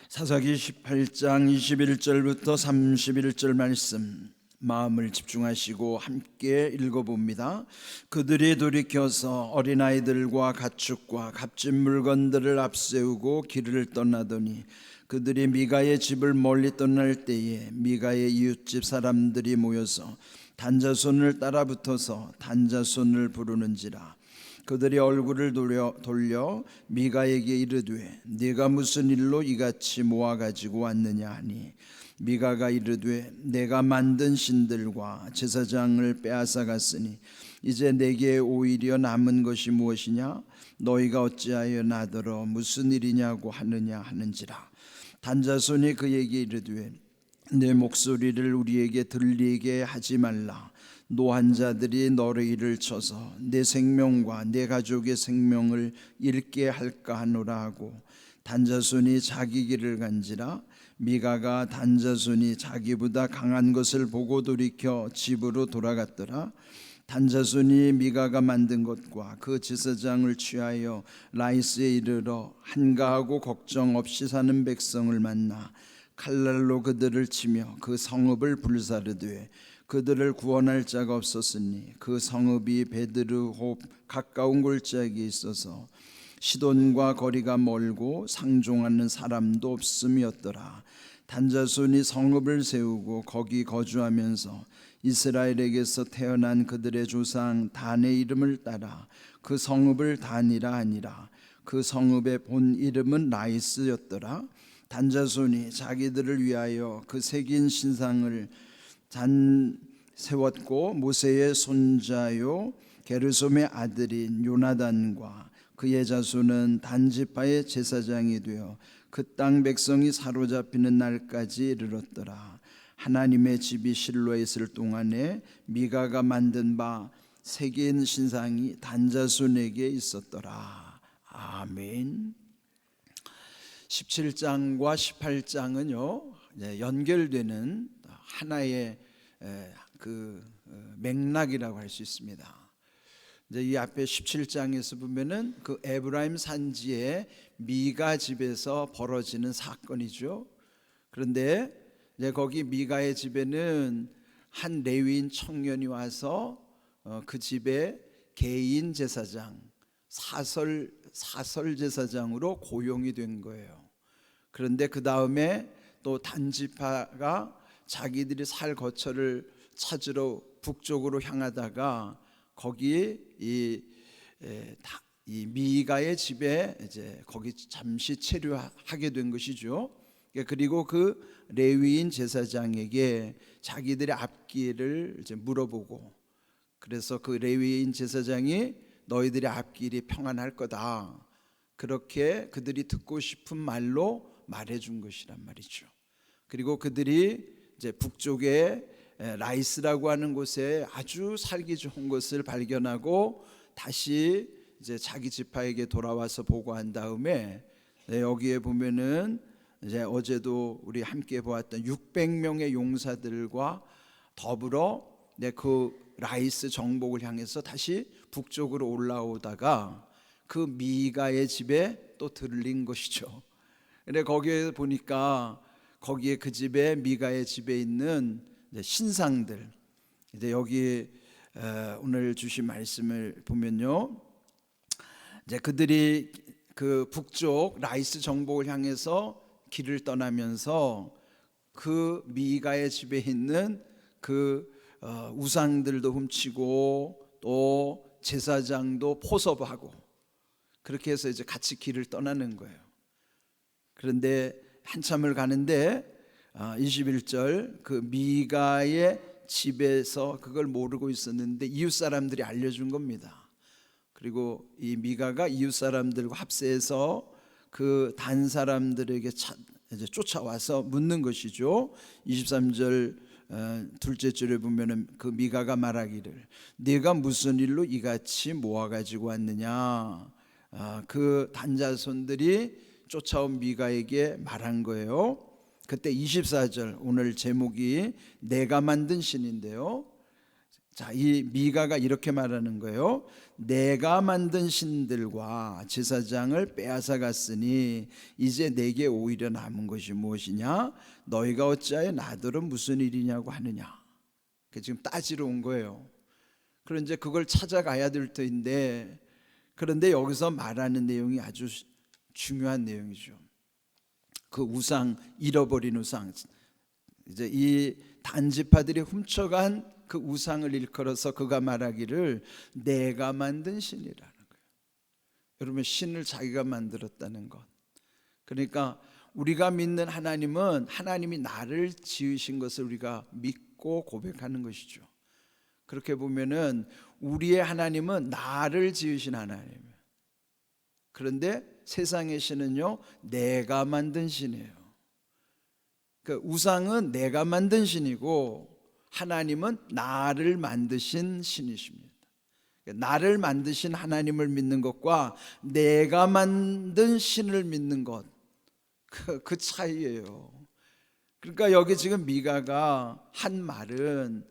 사사기 18장 21절부터 31절 말씀 마음을 집중하시고 함께 읽어봅니다. 그들이 돌이켜서 어린아이들과 가축과 값진 물건들을 앞세우고 길을 떠나더니 그들이 미가의 집을 멀리 떠날 때에 미가의 이웃집 사람들이 모여서 단자손을 따라붙어서 단자손을 부르는지라. 그들이 얼굴을 돌려 미가에게 이르되 네가 무슨 일로 이같이 모아가지고 왔느냐 하니 미가가 이르되 내가 만든 신들과 제사장을 빼앗아 갔으니 이제 내게 오히려 남은 것이 무엇이냐? 너희가 어찌하여 나더러 무슨 일이냐고 하느냐 하는지라. 단자손이 그에게 이르되 내 목소리를 우리에게 들리게 하지 말라. 노한 자들이 너희를 쳐서 내 생명과 내 가족의 생명을 잃게 할까 하노라 하고 단자손이 자기 길을 간지라. 미가가 단자손이 자기보다 강한 것을 보고 돌이켜 집으로 돌아갔더라. 단자손이 미가가 만든 것과 그 제사장을 취하여 라이스에 이르러 한가하고 걱정 없이 사는 백성을 만나 칼날로 그들을 치며 그 성읍을 불사르되 그들을 구원할 자가 없었으니 그 성읍이 베드르홉 가까운 골짜기에 있어서 시돈과 거리가 멀고 상종하는 사람도 없음이었더라. 단자손이 성읍을 세우고 거기 거주하면서 이스라엘에게서 태어난 그들의 조상 단의 이름을 따라 그 성읍을 단이라 하니라. 그 성읍의 본 이름은 라이스였더라. 단자손이 자기들을 위하여 그 새긴 신상을 세웠고 모세의 손자요 게르솜의 아들인 요나단과 그의 자손은 단지파의 제사장이 되어 그 땅 백성이 사로잡히는 날까지 이르렀더라. 하나님의 집이 실로에 있을 동안에 미가가 만든 바 새긴 신상이 단자손에게 있었더라. 아멘. 17장과 18장은요 연결되는 하나의 맥락이라고 할 수 있습니다. 이제 이 앞에 17장에서 보면은 그 에브라임 산지에 미가 집에서 벌어지는 사건이죠. 그런데 이제 거기 미가의 집에는 한 레위인 청년이 와서 그 집에 개인 제사장, 사설 제사장으로 고용이 된 거예요. 그런데 그 다음에 또 단지파가 자기들이 살 거처를 찾으러 북쪽으로 향하다가 거기 이 미가의 집에 이제 거기 잠시 체류하게 된 것이죠. 그리고 그 레위인 제사장에게 자기들의 앞길을 이제 물어보고, 그래서 그 레위인 제사장이 너희들의 앞길이 평안할 거다, 그렇게 그들이 듣고 싶은 말로 말해준 것이란 말이죠. 그리고 그들이 이제 북쪽에 라이스라고 하는 곳에 아주 살기 좋은 것을 발견하고 다시 이제 자기 지파에게 돌아와서 보고한 다음에 여기에 보면은 이제 어제도 우리 함께 보았던 600명의 용사들과 더불어 그 라이스 정복을 향해서 다시 북쪽으로 올라오다가 그 미가의 집에 또 들린 것이죠. 근데 거기에 보니까 거기에 그 집에 미가의 집에 있는 신상들, 이제 여기 오늘 주신 말씀을 보면요, 이제 그들이 그 북쪽 라이스 정복을 향해서 길을 떠나면서 그 미가의 집에 있는 그 우상들도 훔치고 또 제사장도 포섭하고 그렇게 해서 이제 같이 길을 떠나는 거예요. 그런데 한참을 가는데 21절 그 미가의 집에서 그걸 모르고 있었는데 이웃 사람들이 알려준 겁니다. 그리고 이 미가가 이웃 사람들과 합세해서 그 단 사람들에게 이제 쫓아와서 묻는 것이죠. 23절 둘째 줄에 보면은 그 미가가 말하기를 네가 무슨 일로 이같이 모아가지고 왔느냐. 그 단자손들이 쫓아온 미가에게 말한 거예요. 그때 24절 오늘 제목이 내가 만든 신인데요, 자, 이 미가가 이렇게 말하는 거예요. 내가 만든 신들과 제사장을 빼앗아 갔으니 이제 내게 오히려 남은 것이 무엇이냐? 너희가 어찌하여 나더러 무슨 일이냐고 하느냐. 지금 따지러 온 거예요. 그런데 이제 그걸 찾아가야 될 터인데, 그런데 여기서 말하는 내용이 아주 중요한 내용이죠. 그 우상, 잃어버린 우상, 이제 이 단지파들이 훔쳐간 그 우상을 일컬어서 그가 말하기를 내가 만든 신이라는 거예요. 여러분, 신을 자기가 만들었다는 것. 그러니까 우리가 믿는 하나님은 하나님이 나를 지으신 것을 우리가 믿고 고백하는 것이죠. 그렇게 보면은 우리의 하나님은 나를 지으신 하나님이에요. 그런데 세상의 신은요, 내가 만든 신이에요. 그 우상은 내가 만든 신이고 하나님은 나를 만드신 신이십니다. 나를 만드신 하나님을 믿는 것과 내가 만든 신을 믿는 것, 그 차이예요. 그러니까 여기 지금 미가가 한 말은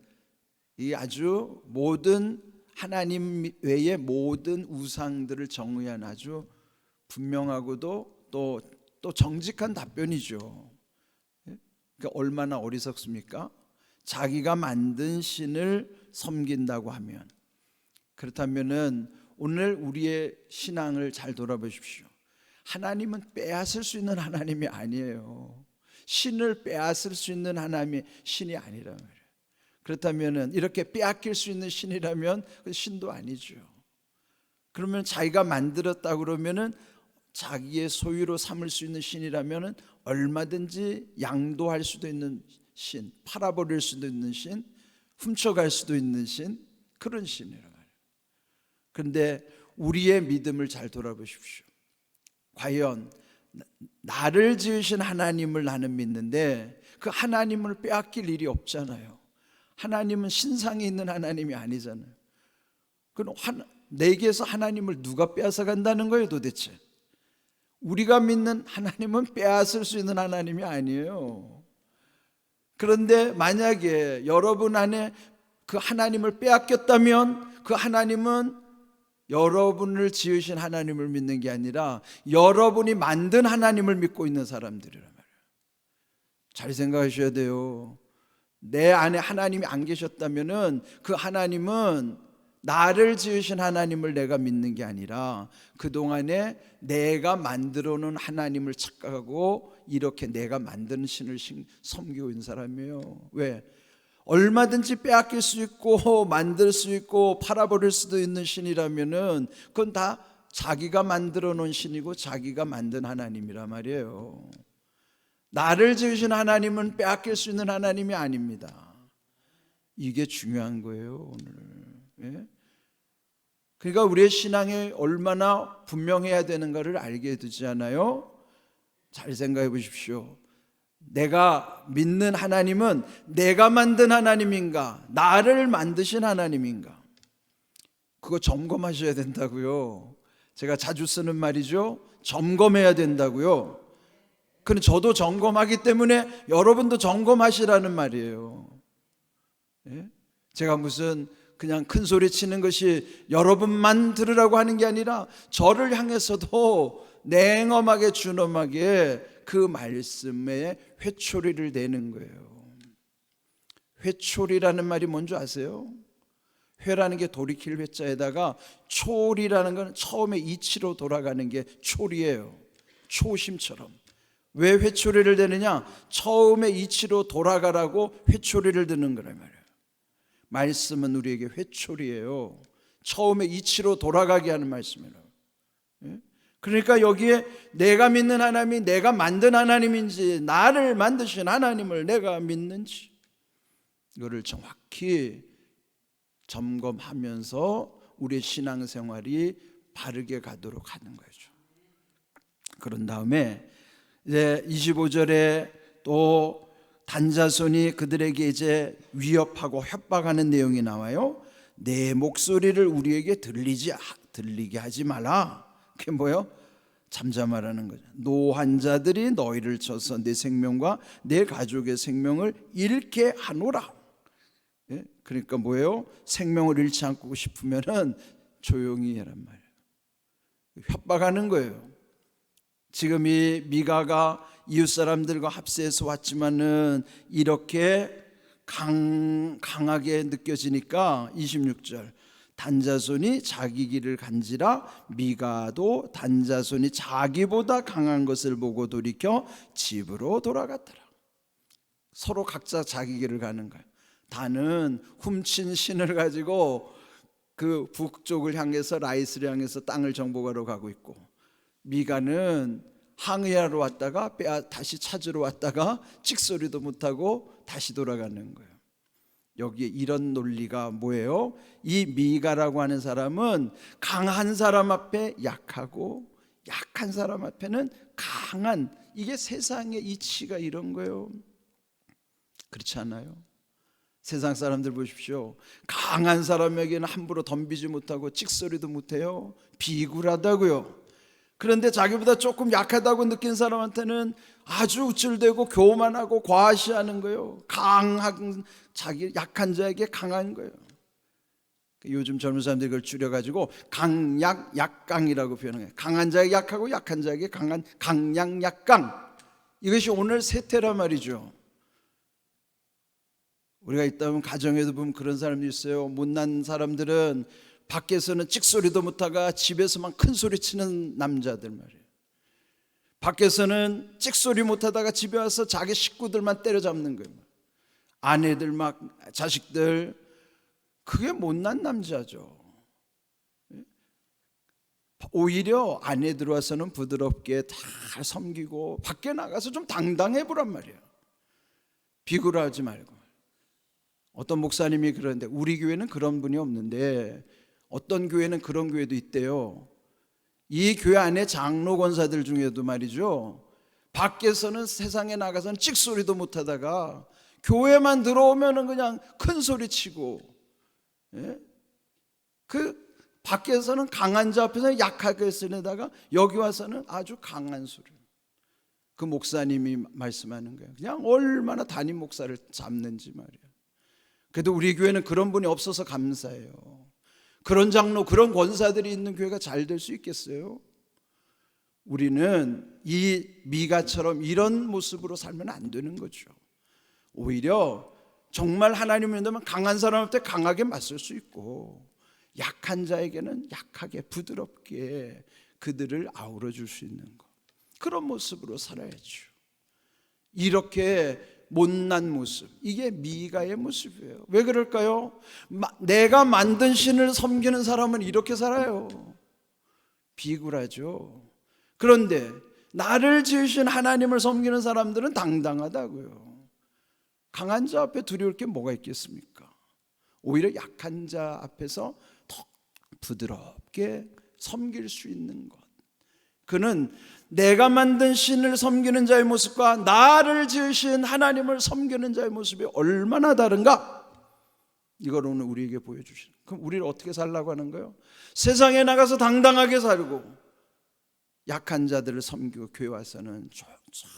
이 아주 모든 하나님 외의 모든 우상들을 정의한 아주 분명하고도 또 정직한 답변이죠. 그러니까 얼마나 어리석습니까? 자기가 만든 신을 섬긴다고 하면. 그렇다면은 오늘 우리의 신앙을 잘 돌아보십시오. 하나님은 빼앗을 수 있는 하나님이 아니에요. 신을 빼앗을 수 있는 하나님이 신이 아니란 말이에요. 그렇다면은 이렇게 빼앗길 수 있는 신이라면 그 신도 아니죠. 그러면 자기가 만들었다 그러면은 자기의 소유로 삼을 수 있는 신이라면은 얼마든지 양도할 수도 있는 신, 팔아버릴 수도 있는 신, 훔쳐갈 수도 있는 신, 그런 신이란 말이에요. 그런데 우리의 믿음을 잘 돌아보십시오. 과연 나를 지으신 하나님을 나는 믿는데 그 하나님을 빼앗길 일이 없잖아요. 하나님은 신상에 있는 하나님이 아니잖아요. 그럼 내게서 하나님을 누가 빼앗아 간다는 거예요 도대체? 우리가 믿는 하나님은 빼앗을 수 있는 하나님이 아니에요. 그런데 만약에 여러분 안에 그 하나님을 빼앗겼다면 그 하나님은 여러분을 지으신 하나님을 믿는 게 아니라 여러분이 만든 하나님을 믿고 있는 사람들이란 말이에요. 잘 생각하셔야 돼요. 내 안에 하나님이 안 계셨다면은 그 하나님은 나를 지으신 하나님을 내가 믿는 게 아니라 그동안에 내가 만들어 놓은 하나님을 착각하고 이렇게 내가 만든 신을 섬기고 있는 사람이에요. 왜? 얼마든지 빼앗길 수 있고 만들 수 있고 팔아버릴 수도 있는 신이라면은 그건 다 자기가 만들어 놓은 신이고 자기가 만든 하나님이란 말이에요. 나를 지으신 하나님은 빼앗길 수 있는 하나님이 아닙니다. 이게 중요한 거예요 오늘. 예? 그러니까 우리의 신앙이 얼마나 분명해야 되는가를 알게 되지 않아요? 잘 생각해 보십시오. 내가 믿는 하나님은 내가 만든 하나님인가, 나를 만드신 하나님인가, 그거 점검하셔야 된다고요. 제가 자주 쓰는 말이죠. 점검해야 된다고요. 그럼 저도 점검하기 때문에 여러분도 점검하시라는 말이에요. 예? 제가 무슨 그냥 큰 소리 치는 것이 여러분만 들으라고 하는 게 아니라 저를 향해서도 냉엄하게 준엄하게 그 말씀에 회초리를 대는 거예요. 회초리라는 말이 뭔지 아세요? 회라는 게 돌이킬 회자에다가 초리라는 건 처음에 이치로 돌아가는 게 초리예요. 초심처럼. 왜 회초리를 대느냐? 처음에 이치로 돌아가라고 회초리를 드는 거란 말이에요. 말씀은 우리에게 회초리예요. 처음에 이치로 돌아가게 하는 말씀이라고. 그러니까 여기에 내가 믿는 하나님이 내가 만든 하나님인지 나를 만드신 하나님을 내가 믿는지 이거를 정확히 점검하면서 우리의 신앙생활이 바르게 가도록 하는 거죠. 그런 다음에 이제 25절에 또 단자손이 그들에게 이제 위협하고 협박하는 내용이 나와요. 내 목소리를 우리에게 들리게 하지 마라. 그게 뭐예요? 잠잠하라는 거죠. 노한 자들이 너희를 쳐서 내 생명과 내 가족의 생명을 잃게 하노라. 예? 그러니까 뭐예요? 생명을 잃지 않고 싶으면은 조용히 해란 말이에요. 협박하는 거예요. 지금 이 미가가 이웃 사람들과 합세해서 왔지만은 이렇게 강하게 느껴지니까 26절, 단자손이 자기 길을 간지라 미가도 단자손이 자기보다 강한 것을 보고 돌이켜 집으로 돌아갔더라. 서로 각자 자기 길을 가는 거예요. 단은 훔친 신을 가지고 그 북쪽을 향해서 라이스를 향해서 땅을 정복하러 가고 있고, 미가는 항의하러 왔다가 다시 찾으러 왔다가 찍소리도 못하고 다시 돌아가는 거예요. 여기에 이런 논리가 뭐예요? 이 미가라고 하는 사람은 강한 사람 앞에 약하고 약한 사람 앞에는 강한, 이게 세상의 이치가 이런 거예요. 그렇지 않아요? 세상 사람들 보십시오. 강한 사람에게는 함부로 덤비지 못하고 찍소리도 못해요. 비굴하다고요. 그런데 자기보다 조금 약하다고 느낀 사람한테는 아주 우쭐대고 교만하고 과시하는 거예요. 강한 자기 약한 자에게 강한 거예요. 요즘 젊은 사람들이 그걸 줄여가지고 강약 약강이라고 표현해요. 강한 자에게 약하고 약한 자에게 강한 강약 약강. 이것이 오늘 세태란 말이죠. 우리가 있다면 가정에도 보면 그런 사람들이 있어요. 못난 사람들은 밖에서는 찍소리도 못하가 집에서만 큰 소리 치는 남자들 말이에요. 밖에서는 찍소리 못하다가 집에 와서 자기 식구들만 때려잡는 거예요. 아내들 막 자식들, 그게 못난 남자죠. 오히려 안에 들어와서는 부드럽게 다 섬기고 밖에 나가서 좀 당당해 보란 말이에요. 비굴하지 말고. 어떤 목사님이 그러는데, 우리 교회는 그런 분이 없는데 어떤 교회는 그런 교회도 있대요. 이 교회 안에 장로 권사들 중에도 말이죠, 밖에서는 세상에 나가서는 찍소리도 못하다가 교회만 들어오면은 그냥 큰 소리 치고, 예? 그 밖에서는 강한 자 앞에서 약하게 쓰내다가 여기 와서는 아주 강한 소리. 그 목사님이 말씀하는 거예요. 그냥 얼마나 담임 목사를 잡는지 말이에요. 그래도 우리 교회는 그런 분이 없어서 감사해요. 그런 장로, 그런 권사들이 있는 교회가 잘 될 수 있겠어요? 우리는 이 미가처럼 이런 모습으로 살면 안 되는 거죠. 오히려 정말 하나님을 믿으면 강한 사람한테 강하게 맞설 수 있고, 약한 자에게는 약하게 부드럽게 그들을 아우러 줄 수 있는 것, 그런 모습으로 살아야죠. 이렇게 못난 모습, 이게 미가의 모습이에요. 왜 그럴까요? 내가 만든 신을 섬기는 사람은 이렇게 살아요. 비굴하죠. 그런데 나를 지으신 하나님을 섬기는 사람들은 당당하다고요. 강한 자 앞에 두려울 게 뭐가 있겠습니까? 오히려 약한 자 앞에서 더 부드럽게 섬길 수 있는 것, 그는 내가 만든 신을 섬기는 자의 모습과 나를 지으신 하나님을 섬기는 자의 모습이 얼마나 다른가, 이걸 오늘 우리에게 보여주시는. 그럼 우리를 어떻게 살라고 하는 거예요? 세상에 나가서 당당하게 살고 약한 자들을 섬기고 교회 와서는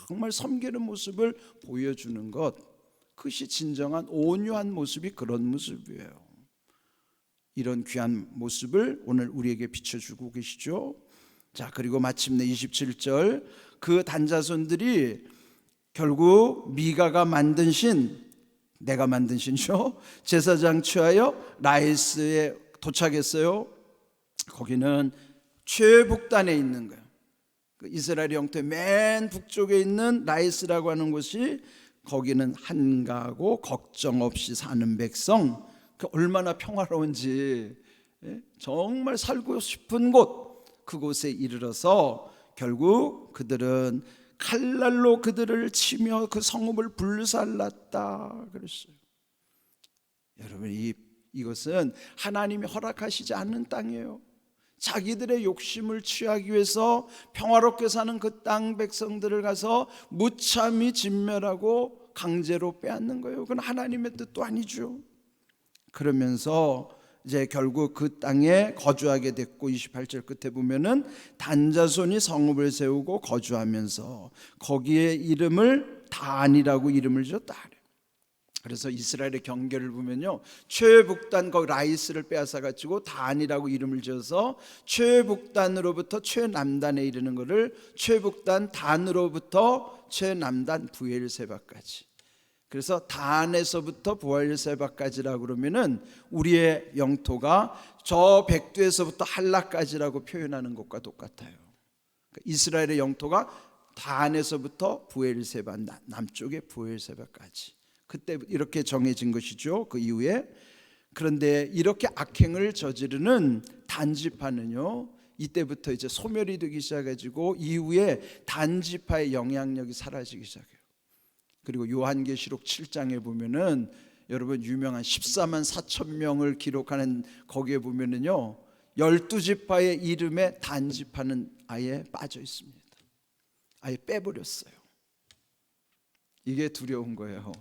정말 섬기는 모습을 보여주는 것, 그것이 진정한 온유한 모습이 그런 모습이에요. 이런 귀한 모습을 오늘 우리에게 비춰주고 계시죠. 자, 그리고 마침내 27절, 그 단자손들이 결국 미가가 만든 신, 내가 만든 신이죠, 제사장 취하여 라이스에 도착했어요. 거기는 최북단에 있는 거예요. 이스라엘 영토의 맨 북쪽에 있는 라이스라고 하는 곳이, 거기는 한가하고 걱정 없이 사는 백성, 얼마나 평화로운지, 정말 살고 싶은 곳, 그곳에 이르러서 결국 그들은 칼날로 그들을 치며 그 성읍을 불살랐다 그랬어요. 여러분, 이것은 하나님이 허락하시지 않는 땅이에요. 자기들의 욕심을 취하기 위해서 평화롭게 사는 그 땅 백성들을 가서 무참히 진멸하고 강제로 빼앗는 거예요. 그건 하나님의 뜻도 아니죠. 그러면서 이제 결국 그 땅에 거주하게 됐고, 28절 끝에 보면은 단자손이 성읍을 세우고 거주하면서 거기에 이름을 단이라고 이름을 지었다. 그래서 이스라엘의 경계를 보면요, 최북단 거 라이스를 빼앗아 가지고 단이라고 이름을 지어서 최북단으로부터 최남단에 이르는 것을 최북단 단으로부터 최남단 부엘세바까지. 그래서 단에서부터 부엘세바까지라고 그러면은 우리의 영토가 저 백두에서부터 할라까지라고 표현하는 것과 똑같아요. 그러니까 이스라엘의 영토가 단에서부터 부엘세바, 남쪽의 부엘세바까지. 그때 이렇게 정해진 것이죠. 그 이후에. 그런데 이렇게 악행을 저지르는 단지파는요, 이때부터 이제 소멸이 되기 시작해가지고 이후에 단지파의 영향력이 사라지기 시작해요. 그리고 요한계시록 7장에 보면은 여러분 유명한 14만 4천 명을 기록하는 거기에 보면은요, 12지파의 이름에 단지파는 아예 빠져 있습니다. 아예 빼버렸어요. 이게 두려운 거예요.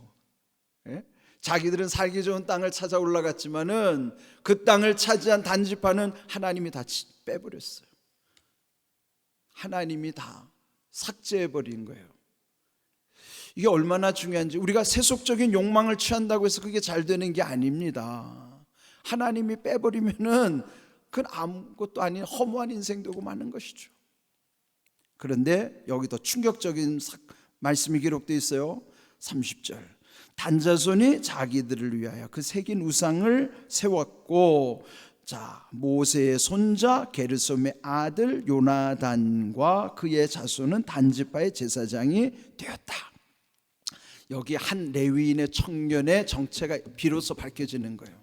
예? 자기들은 살기 좋은 땅을 찾아 올라갔지만은 그 땅을 차지한 단지파는 하나님이 다 빼버렸어요. 하나님이 다 삭제해버린 거예요. 이게 얼마나 중요한지. 우리가 세속적인 욕망을 취한다고 해서 그게 잘 되는 게 아닙니다. 하나님이 빼버리면은 그건 아무것도 아닌 허무한 인생 되고 마는 것이죠. 그런데 여기 더 충격적인 말씀이 기록되어 있어요. 30절. 단자손이 자기들을 위하여 그 새긴 우상을 세웠고, 자, 모세의 손자 게르솜의 아들 요나단과 그의 자손은 단지파의 제사장이 되었다. 여기 한 레위인의 청년의 정체가 비로소 밝혀지는 거예요.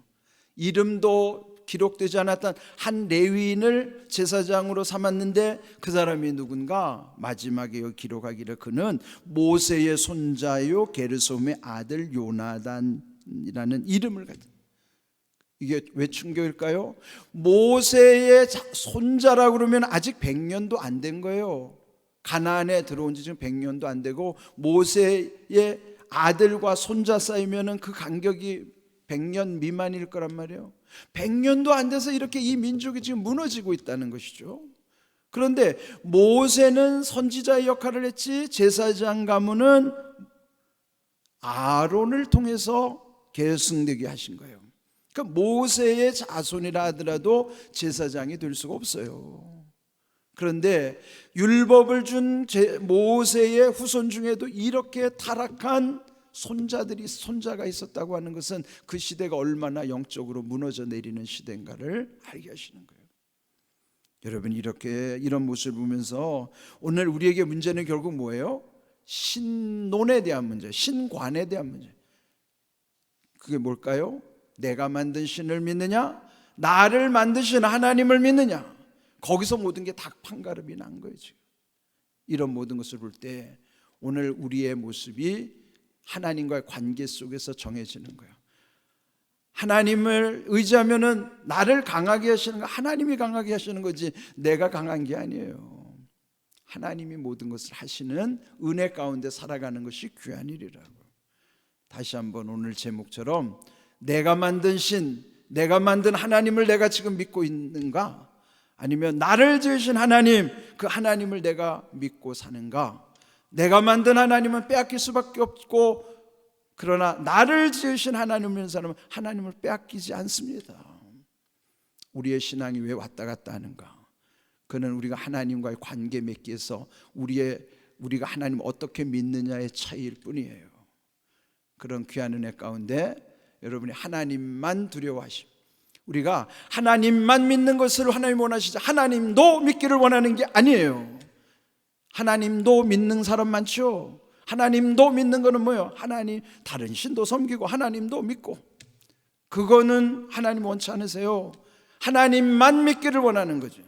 이름도 기록되지 않았던 한 레위인을 제사장으로 삼았는데 그 사람이 누군가? 마지막에 기록하기를 그는 모세의 손자요 게르솜의 아들 요나단이라는 이름을 가진. 이게 왜 충격일까요? 모세의 손자라고 그러면 아직 100년도 안 된 거예요. 가나안에 들어온 지 지금 100년도 안 되고, 모세의 아들과 손자 사이면은 그 간격이 100년 미만일 거란 말이에요. 100년도 안 돼서 이렇게 이 민족이 지금 무너지고 있다는 것이죠. 그런데 모세는 선지자의 역할을 했지, 제사장 가문은 아론을 통해서 계승되게 하신 거예요. 그러니까 모세의 자손이라 하더라도 제사장이 될 수가 없어요. 그런데 율법을 준 모세의 후손 중에도 이렇게 타락한 손자가 있었다고 하는 것은 그 시대가 얼마나 영적으로 무너져 내리는 시대인가를 알게 하시는 거예요. 여러분, 이런 모습을 보면서 오늘 우리에게 문제는 결국 뭐예요? 신론에 대한 문제, 신관에 대한 문제. 그게 뭘까요? 내가 만든 신을 믿느냐? 나를 만드신 하나님을 믿느냐? 거기서 모든 게 다 판가름이 난 거예요. 지금 이런 모든 것을 볼 때 오늘 우리의 모습이 하나님과의 관계 속에서 정해지는 거예요. 하나님을 의지하면은 나를 강하게 하시는 거, 하나님이 강하게 하시는 거지 내가 강한 게 아니에요. 하나님이 모든 것을 하시는 은혜 가운데 살아가는 것이 귀한 일이라고. 다시 한번 오늘 제목처럼 내가 만든 신, 내가 만든 하나님을 내가 지금 믿고 있는가? 아니면 나를 지으신 하나님, 그 하나님을 내가 믿고 사는가? 내가 만든 하나님은 빼앗길 수밖에 없고, 그러나 나를 지으신 하나님을 믿는 사람은 하나님을 빼앗기지 않습니다. 우리의 신앙이 왜 왔다 갔다 하는가? 그는 우리가 하나님과의 관계 맺기에서 우리가 하나님을 어떻게 믿느냐의 차이일 뿐이에요. 그런 귀한 은혜 가운데 여러분이 하나님만 두려워하시고, 우리가 하나님만 믿는 것을 하나님 원하시죠. 하나님도 믿기를 원하는 게 아니에요. 하나님도 믿는 사람 많죠. 하나님도 믿는 거는 뭐예요? 하나님 다른 신도 섬기고 하나님도 믿고, 그거는 하나님 원치 않으세요. 하나님만 믿기를 원하는 거죠.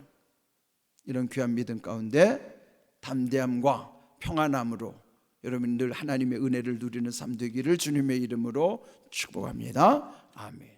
이런 귀한 믿음 가운데 담대함과 평안함으로 여러분들 하나님의 은혜를 누리는 삶 되기를 주님의 이름으로 축복합니다. 아멘.